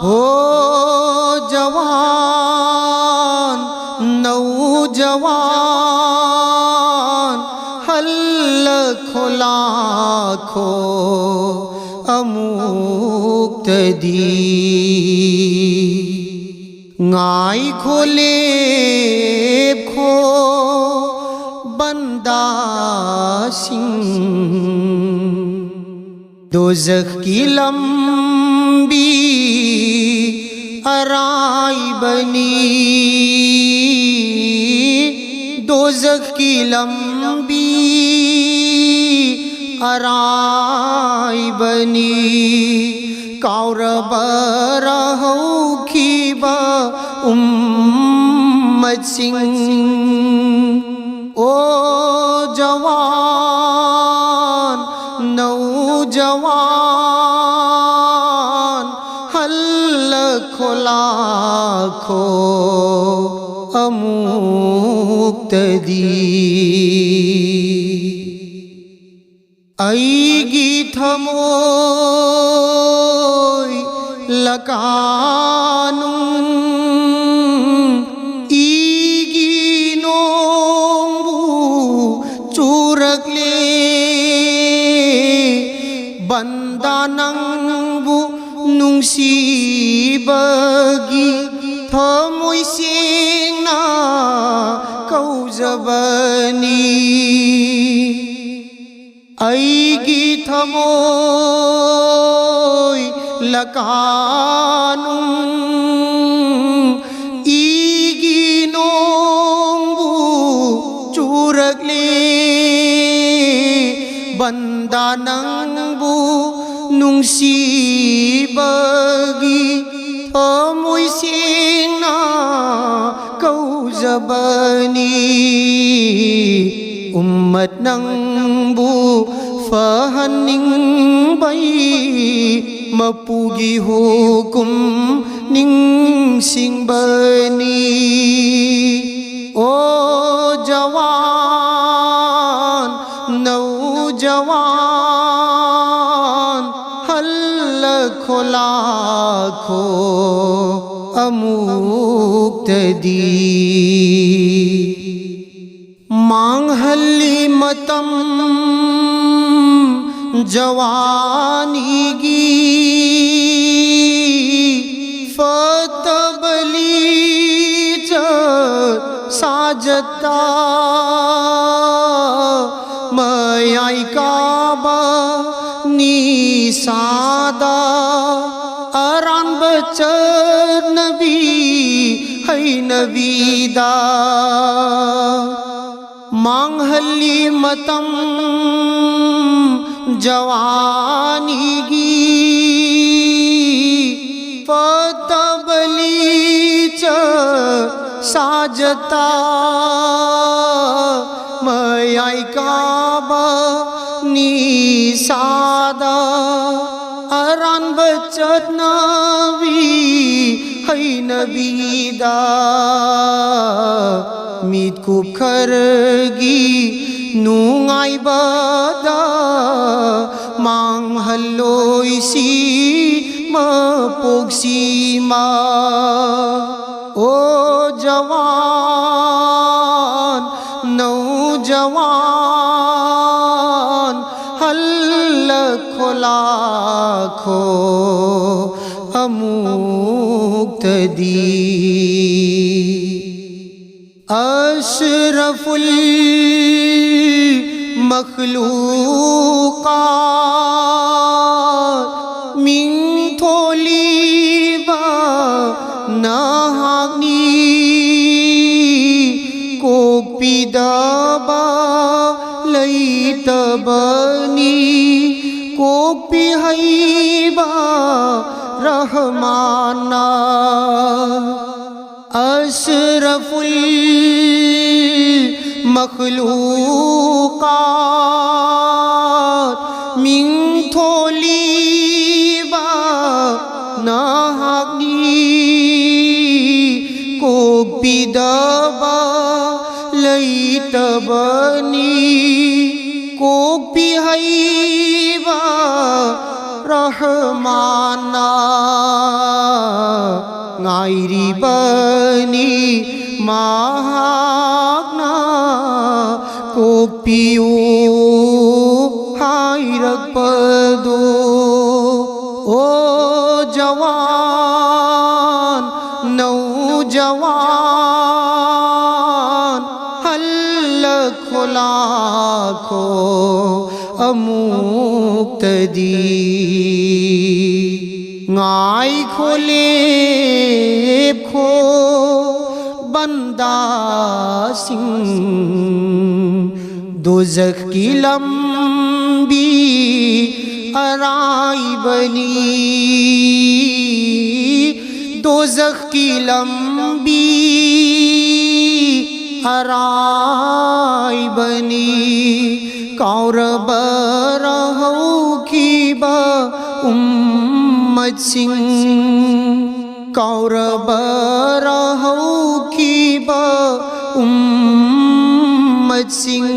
हो जवान नौजवान हल खोला खो अमुक्तदी गाय खोले खो बंदा सिंह दोज़ख की लंबी अराई बनी दोज़ख की लंबी अराई बनी कौर बरहु खीबा उम्मत सिंह ओ जवान नौजवान हल खोला खो अमुक्तदी आईगी थमोय लगानू ईगी नोंबू चूरकले बंदा नंबू नुंसीबगी थमोय सेंगना कौजबनी आईगी थमोय लगानू ईगी नोंबू चूरकले बंदा नंबू नुंसीबगी थमोय सेंगना कौजबनी उम्मत नंबू फहनिंगबाई मपुगी हुकुम निंगसिंगबनी ओ जवान नौजवान हल खोला खो अमुक्तदी मांग हल्ली मतम जवानी गी फतबली च साजता मयाई काबा निसादा अरान बचर नबी है नबीदा मांगहली मतम जवानी गी फतबली च साजता मयाई काबा निसादा अरान बचत नबी है नबीदा मीत कुब खरगी नुंगाई बदा मांग हल्लोइसी मपोक्सी मा ओ जवान नौजवान हल खोला खो अमुक्तदी अशरफुल मखलूक़ात मिन थोलीबा नहागनी को पिदाबा लैतबनी को पिहैबा रहमाना अशरफुल मखलूक़ात मिन थोलीबा नहागनी को पिदाबा लैतबनी को पिहैबा रहमाना ngài bani mahakna ko piu hai rakpado o jawan नौजवान हल्लखो लाखो अमुक्तदी गाय खोले खो बंदा सिंह दोज़ख की लंबी अराई बनी दोज़ख की लंबी अराई बनी कौर बरहौ की बा उम्मत सिंह कौर बरहौ की बा उम्मत सिंह